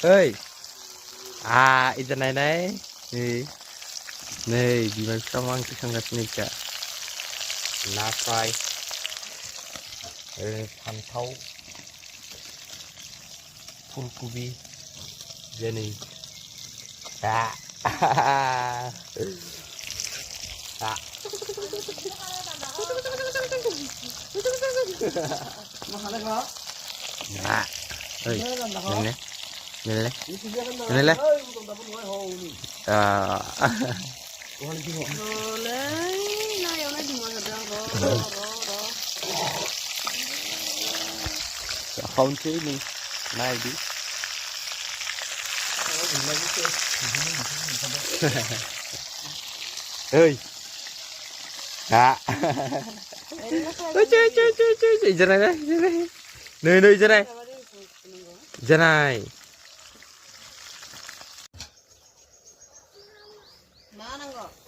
ơi ít này đấy này này di mana sama kita sangat nikah nafai pantau fulkubi jadi tak tak nah ơi này này này này không chứ đi này đi ơi à chơi giờ này đấy nơi nơi giờ này giờ này Mana kok?